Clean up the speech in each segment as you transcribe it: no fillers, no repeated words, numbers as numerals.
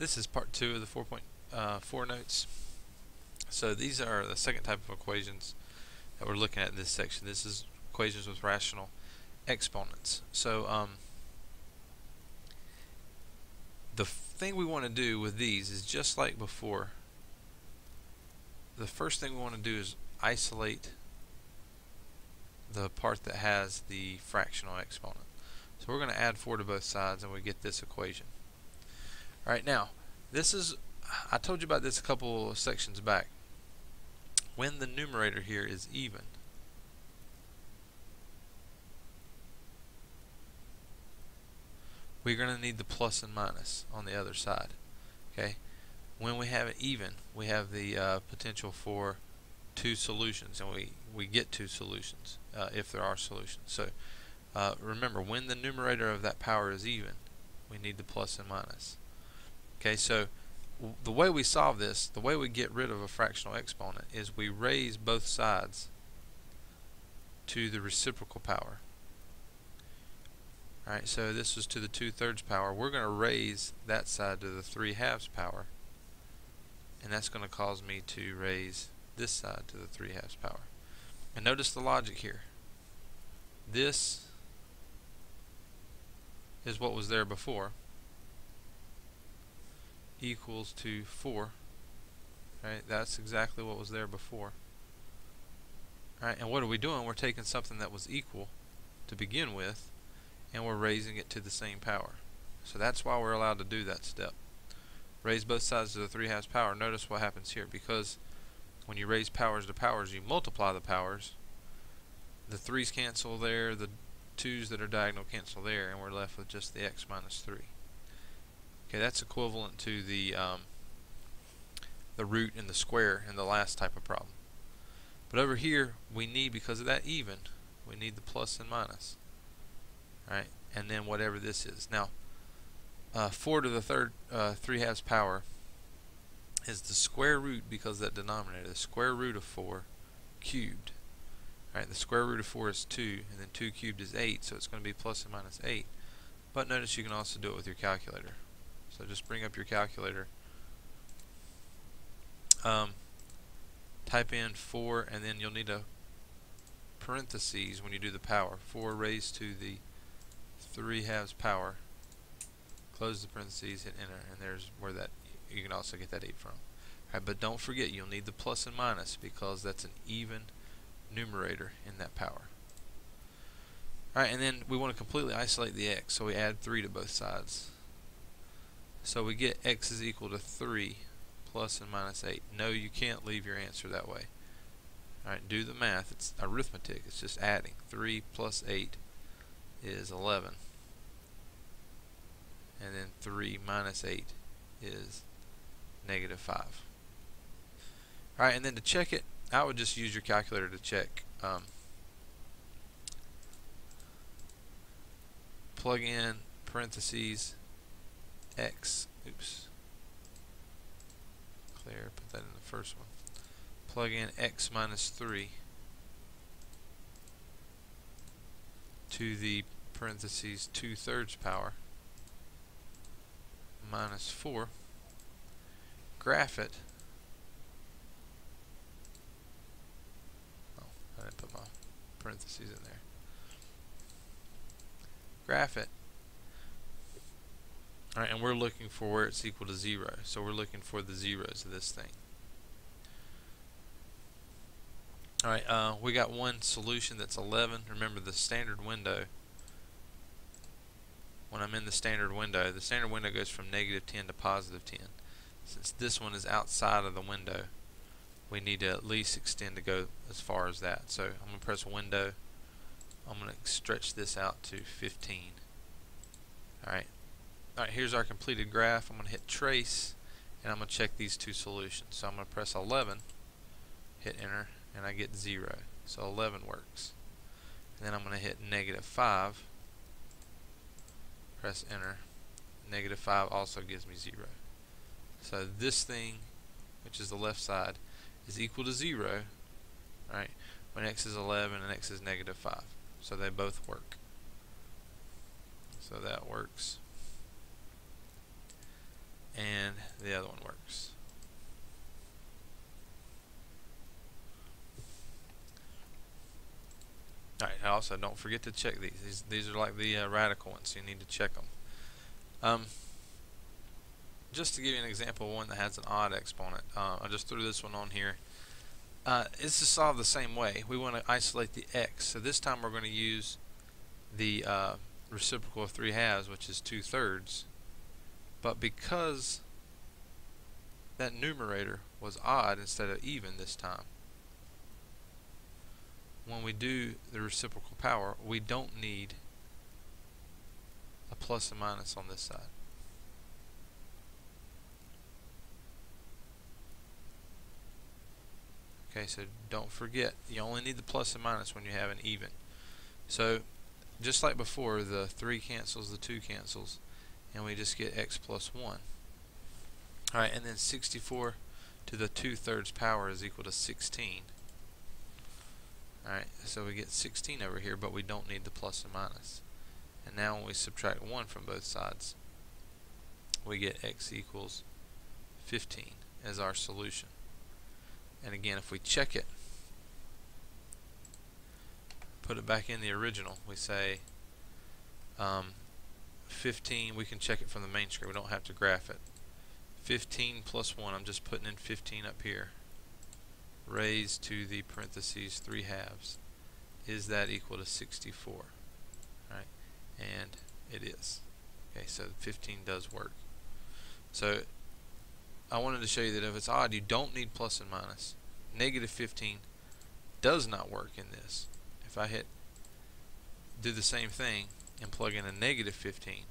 This is part 2 of the 4.4 notes. So these are the second type of equations that we're looking at in this section. This is equations with rational exponents. So the thing we want to do with these is just like before. The first thing we want to do is isolate the part that has the fractional exponent. So we're going to add 4 to both sides and we get this equation. Alright, now this is, I told you about this a couple of sections back. When the numerator here is even, we're going to need the plus and minus on the other side. Okay. When we have it even, we have the potential for 2 solutions, and we get 2 solutions if there are solutions. So remember, when the numerator of that power is even, we need the plus and minus. Okay, so the way we solve this, the way we get rid of a fractional exponent, is we raise both sides to the reciprocal power. Alright, so this was to the 2/3 power. We're going to raise that side to the 3/2 power, and that's going to cause me to raise this side to the 3/2 power. And notice the logic here. This is what was there before, equals to 4. Right, that's exactly what was there before. Right, and what are we doing? We're taking something that was equal to begin with, and we're raising it to the same power. So that's why we're allowed to do that step. Raise both sides to the 3/2 power. Notice what happens here, because when you raise powers to powers, you multiply the powers. The 3's cancel there, the 2's that are diagonal cancel there, and we're left with just the x minus 3. Okay, that's equivalent to the root and the square in the last type of problem. But over here, we need, because of that even, we need the plus and minus. Right, and then whatever this is. Now, 4 to the 3/2 power is the square root, because that denominator, the square root of 4 cubed. Right, the square root of 4 is 2, and then 2 cubed is 8, so it's going to be plus and minus 8. But notice you can also do it with your calculator. So just bring up your calculator. Type in 4, and then you'll need a parentheses when you do the power. 4 raised to the 3/2 power. Close the parentheses, hit enter, and there's where that you can also get that 8 from. Right, but don't forget, you'll need the plus and minus, because that's an even numerator in that power. Alright, and then we want to completely isolate the x, so we add 3 to both sides. So we get x is equal to 3 plus and minus 8. No, you can't leave your answer that way. Alright, do the math. It's arithmetic. It's just adding. 3 plus 8 is 11. And then 3 minus 8 is negative 5. Alright, and then to check it, I would just use your calculator to check. Plug in parentheses x, clear, put that in the first one. Plug in x minus 3 to the parentheses 2/3 power minus 4. Graph it. Oh, I didn't put my parentheses in there. Graph it. Alright, and we're looking for where it's equal to 0. So we're looking for the zeros of this thing. Alright, we got one solution that's 11. Remember, the standard window, when I'm in the standard window goes from -10 to +10. Since this one is outside of the window, we need to at least extend to go as far as that. So I'm going to press window. I'm going to stretch this out to 15. Alright, here's our completed graph. I'm going to hit trace, and I'm going to check these 2 solutions. So I'm going to press 11, hit enter, and I get 0. So 11 works. And then I'm going to hit -5, press enter. -5 also gives me 0. So this thing, which is the left side, is equal to 0, right, when x is 11 and x is -5. So they both work. So that works. And the other one works. Alright, also don't forget to check these. These are like the radical ones, so you need to check them. Just to give you an example of one that has an odd exponent, I just threw this one on here. It's to solve the same way. We want to isolate the x, so this time we're going to use the reciprocal of 3/2, which is 2/3. But because that numerator was odd instead of even this time, when we do the reciprocal power, we don't need a plus and minus on this side. Okay, so don't forget, you only need the plus and minus when you have an even. So just like before, the 3 cancels, the 2 cancels, and we just get x plus 1. Alright, and then 64 to the 2/3 power is equal to 16. Alright, so we get 16 over here, but we don't need the plus and minus. And now when we subtract 1 from both sides, we get x equals 15 as our solution. And again, if we check it, put it back in the original, we say 15, we can check it from the main screen, we don't have to graph it. 15 plus 1, I'm just putting in 15 up here, raised to the parentheses 3/2. Is that equal to 64? Right, and it is. Okay, so 15 does work. So I wanted to show you that if it's odd, you don't need plus and minus. Negative 15 does not work in this. If I do the same thing and plug in a negative 15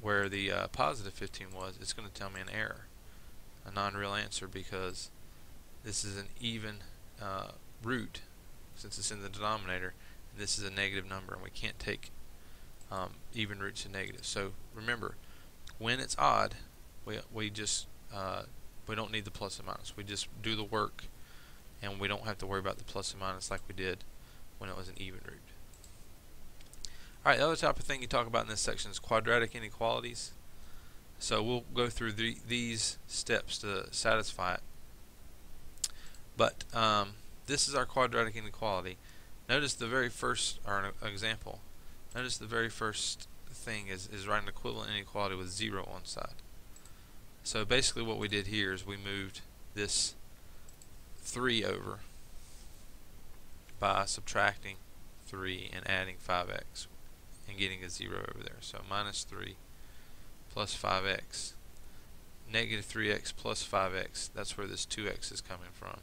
where the positive 15 was, it's going to tell me an error, a non-real answer, because this is an even root since it's in the denominator, and this is a negative number, and we can't take even roots of negative. So remember, when it's odd, we just we don't need the plus and minus. We just do the work, and we don't have to worry about the plus and minus like we did when it was an even root. Alright, the other type of thing you talk about in this section is quadratic inequalities. So we'll go through these steps to satisfy it. But this is our quadratic inequality. Notice the very first, or an example, notice the very first thing is write an equivalent inequality with 0 on side. So basically what we did here is we moved this 3 over by subtracting 3 and adding 5x and getting a 0 over there. So minus 3 plus 5x, negative 3x plus 5x, that's where this 2x is coming from.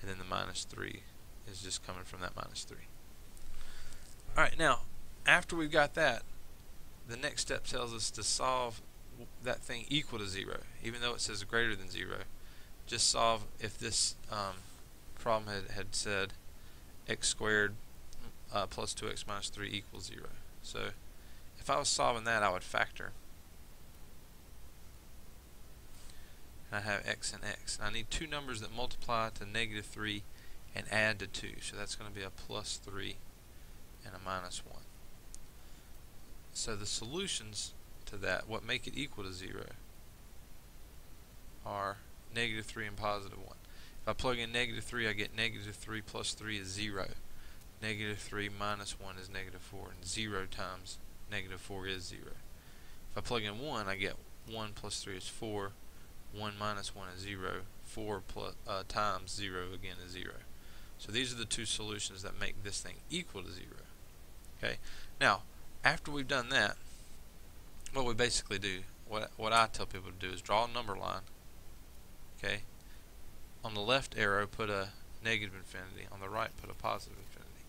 And then the minus 3 is just coming from that minus 3. Alright, now after we've got that, the next step tells us to solve that thing equal to 0, even though it says greater than 0. Just solve if this problem had said x squared plus 2x minus 3 equals 0. So if I was solving that, I would factor. I have x and x. I need two numbers that multiply to negative 3 and add to 2. So that's going to be a plus 3 and a minus 1. So the solutions to that, what make it equal to 0, are negative 3 and positive 1. If I plug in negative 3, I get negative 3 plus 3 is 0. Negative 3 minus 1 is negative 4, and 0 times negative 4 is 0. If I plug in 1, I get 1 plus 3 is 4. 1 minus 1 is 0. 4 plus, times 0 again is 0. So these are the two solutions that make this thing equal to 0. Okay. Now, after we've done that, what we basically do, what I tell people to do is draw a number line. Okay. On the left arrow, put a negative infinity. On the right, put a positive infinity.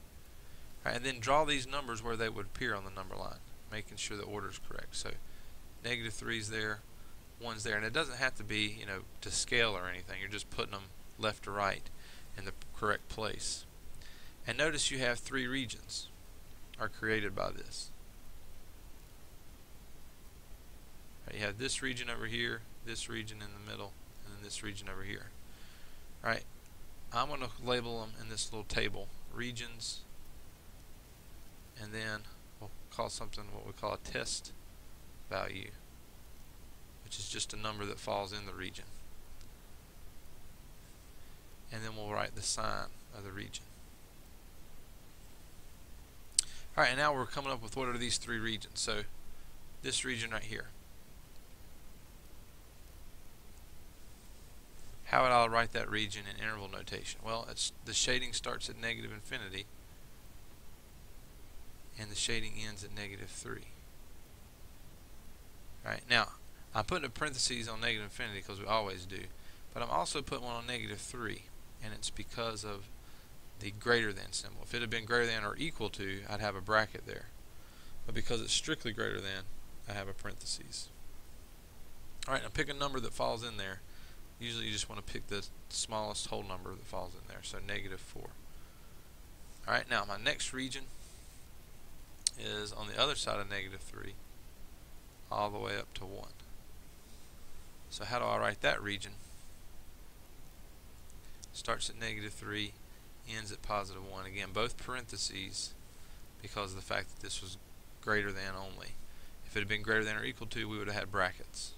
All right, and then draw these numbers where they would appear on the number line, making sure the order is correct. So negative 3 is there, 1's there, and it doesn't have to be, to scale or anything. You're just putting them left to right in the correct place. And notice you have 3 regions are created by this. Right, you have this region over here, this region in the middle, and then this region over here. All right, I'm going to label them in this little table, regions, and then we'll call something what we call a test value which is just a number that falls in the region. And then we'll write the sign of the region. Alright, and now we're coming up with what are these three regions. So this region right here. How would I write that region in interval notation? Well, the shading starts at negative infinity and the shading ends at negative 3. Alright, now I'm putting a parentheses on negative infinity because we always do, but I'm also putting one on negative 3, and it's because of the greater than symbol. If it had been greater than or equal to, I'd have a bracket there. But because it's strictly greater than, I have a parentheses. Alright, now pick a number that falls in there. Usually you just want to pick the smallest whole number that falls in there, so negative 4. Alright, now my next region is on the other side of negative 3, all the way up to 1. So how do I write that region? Starts at negative 3, ends at positive 1. Again, both parentheses because of the fact that this was greater than only. If it had been greater than or equal to, we would have had brackets.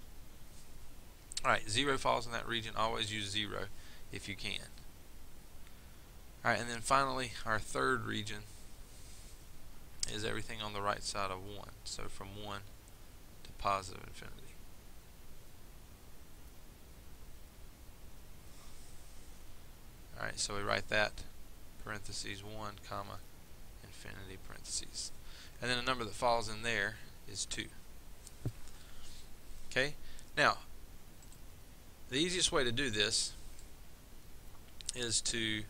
Alright, 0 falls in that region. Always use 0 if you can. Alright, and then finally, our third region is everything on the right side of 1. So from 1 to positive infinity. Alright, so we write that parentheses 1 comma infinity parentheses. And then a number that falls in there is 2. Okay? Now, the easiest way to do this is to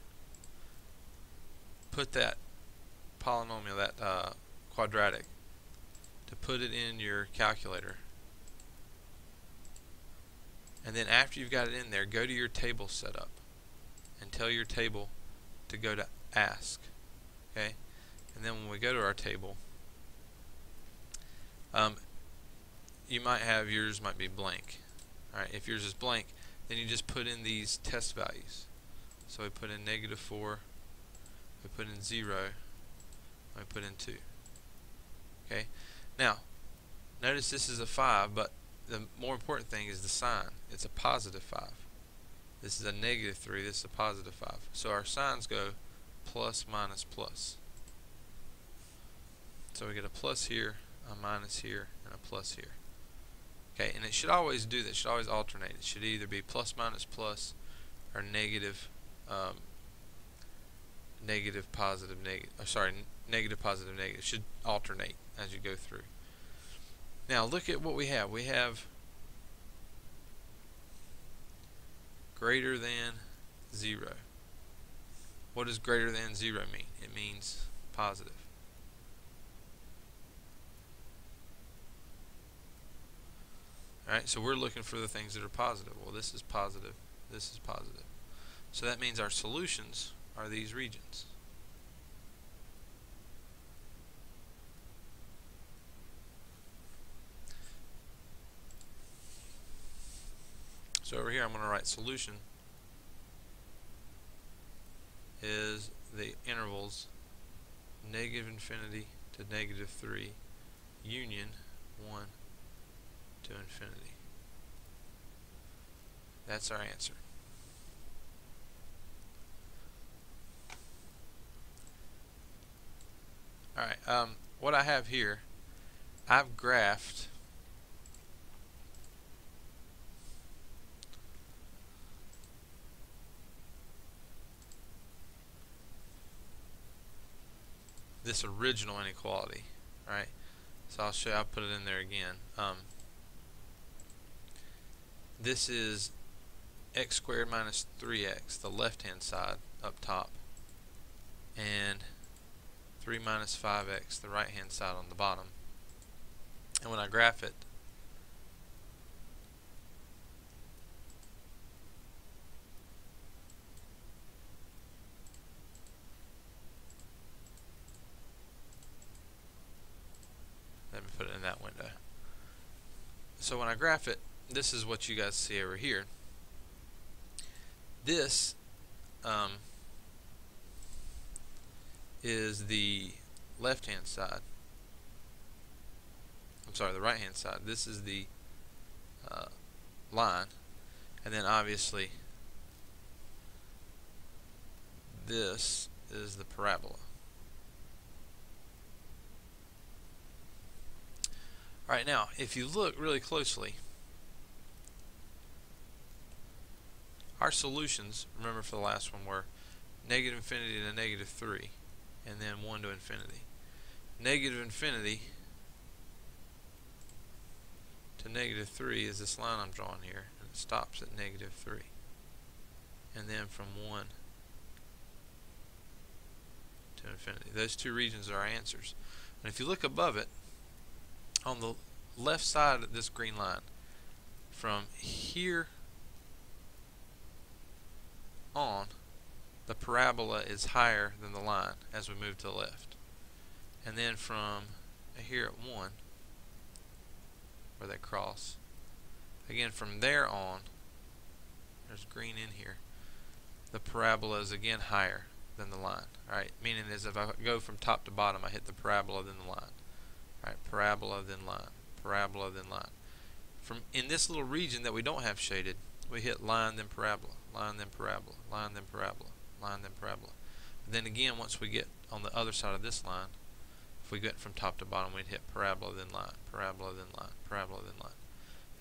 put that polynomial, that quadratic, to put it in your calculator. And then after you've got it in there, go to your table setup and tell your table to go to ask. Okay? And then when we go to our table, you might have, yours might be blank. Alright, if yours is blank, then you just put in these test values. So we put in negative 4, we put in 0, we put in 2. Okay? Now, notice this is a 5, but the more important thing is the sign. It's a positive 5. This is a negative 3, this is a positive 5. So our signs go plus, minus, plus. So we get a plus here, a minus here, and a plus here. Okay, and it should always do that. It should always alternate. It should either be plus, minus, plus, or negative, negative, positive, negative. Negative, positive, negative. It should alternate as you go through. Now look at what we have. We have greater than 0. What does greater than 0 mean? It means positive. Alright, so we're looking for the things that are positive. Well, this is positive, this is positive. So that means our solutions are these regions. So over here I'm going to write solution is the intervals negative infinity to negative 3 union 1 to infinity. That's our answer. Alright, what I have here, I've graphed this original inequality. Alright, so I'll show you, I'll put it in there again. This is x squared minus 3x, the left hand side up top, and 3 minus 5x, the right hand side on the bottom. And when I graph it, let me put it in that window. So when I graph it, this is what you guys see over here. This is the left hand side. I'm sorry, the right hand side. This is the line, and then obviously this is the parabola. Alright, now if you look really closely, our solutions, remember for the last one, were negative infinity to negative 3, and then 1 to infinity. Negative infinity to negative 3 is this line I'm drawing here, and it stops at negative 3. And then from 1 to infinity. Those two regions are our answers. And if you look above it, on the left side of this green line, from here on, the parabola is higher than the line as we move to the left. And then from here at 1, where they cross, again from there on, there's green in here, the parabola is again higher than the line. Alright, meaning is if I go from top to bottom, I hit the parabola then the line. Alright, parabola then line, parabola then line. From in this little region that we don't have shaded, we hit line then parabola, line then parabola, line then parabola, line then parabola. And then again, once we get on the other side of this line, if we get from top to bottom, we'd hit parabola then line, parabola then line, parabola then line.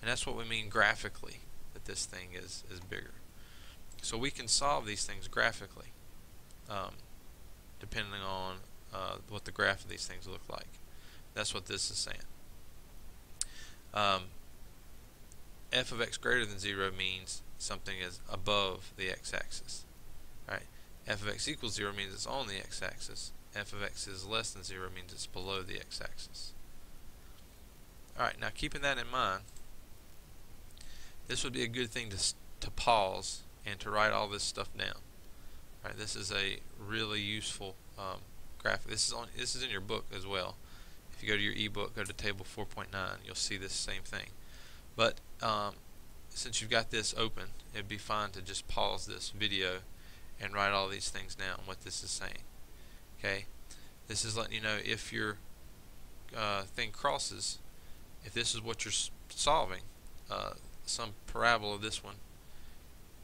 And that's what we mean graphically, that this thing is bigger. So we can solve these things graphically, depending on what the graph of these things look like. That's what this is saying. F of x greater than 0 means something is above the x-axis. Right? F of x equals 0 means it's on the x-axis. F of x is less than 0 means it's below the x-axis. Alright, now keeping that in mind, this would be a good thing to pause and to write all this stuff down. Right, this is a really useful graphic. This is in your book as well. If you go to your ebook, go to table 4.9, you'll see this same thing. But since you've got this open, it'd be fine to just pause this video and write all these things down, what this is saying. Okay, this is letting you know if your thing crosses, if this is what you're solving, some parabola of this one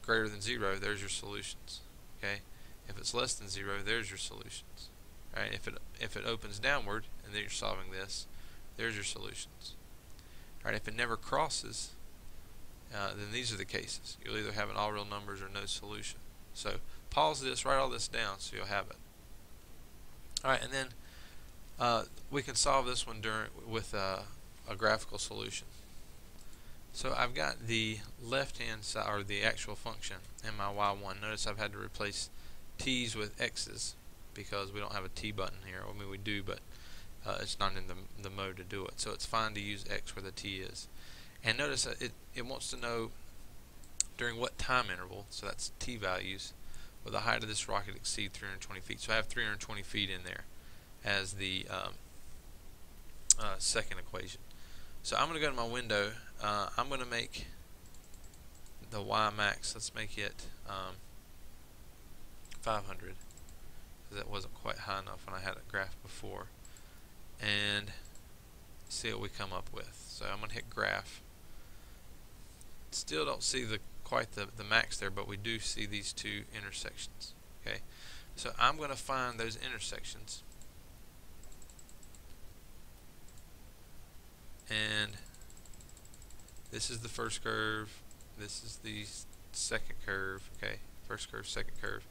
greater than 0, there's your solutions. Okay, if it's less than 0, there's your solutions. Right? If it opens downward and then you're solving this, there's your solutions. Right? If it never crosses, then these are the cases. You'll either have an all real numbers or no solution. So pause this, write all this down so you'll have it. Alright, and then we can solve this one with a graphical solution. So I've got the left hand side, or the actual function, in my y1. Notice I've had to replace t's with x's because we don't have a t button here. I mean, we do, but it's not in the mode to do it. So it's fine to use x where the t is. And notice that it wants to know during what time interval, so that's t values, will the height of this rocket exceed 320 feet. So I have 320 feet in there as the second equation. So I'm going to go to my window. I'm going to make the y max, let's make it 500, because that wasn't quite high enough when I had it graphed before. And see what we come up with. So I'm going to hit graph. Still don't see quite the max there, but we do see these two intersections. Okay, so I'm going to find those intersections, and this is the first curve, this is the second curve. Okay, first curve, second curve.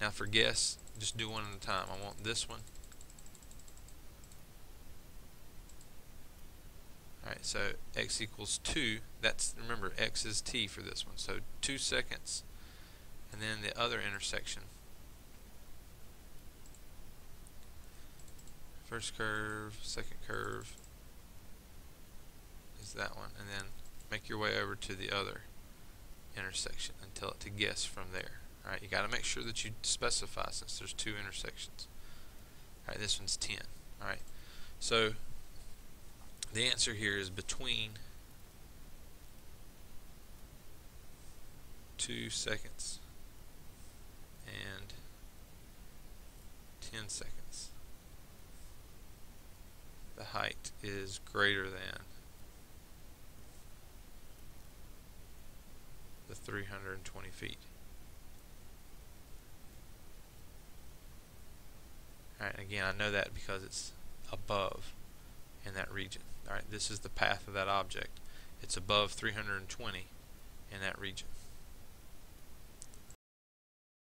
Now for guess, just do one at a time. I want this one. Alright, so x equals 2. That's, remember, x is t for this one. So 2 seconds. And then the other intersection. First curve, second curve is that one. And then make your way over to the other intersection and tell it to guess from there. Alright, you got to make sure that you specify since there's two intersections. Alright, this one's 10. Alright, so the answer here is between 2 seconds and 10 seconds. The height is greater than the 320 feet. Alright, again, I know that because it's above in that region. Alright, this is the path of that object. It's above 320 in that region.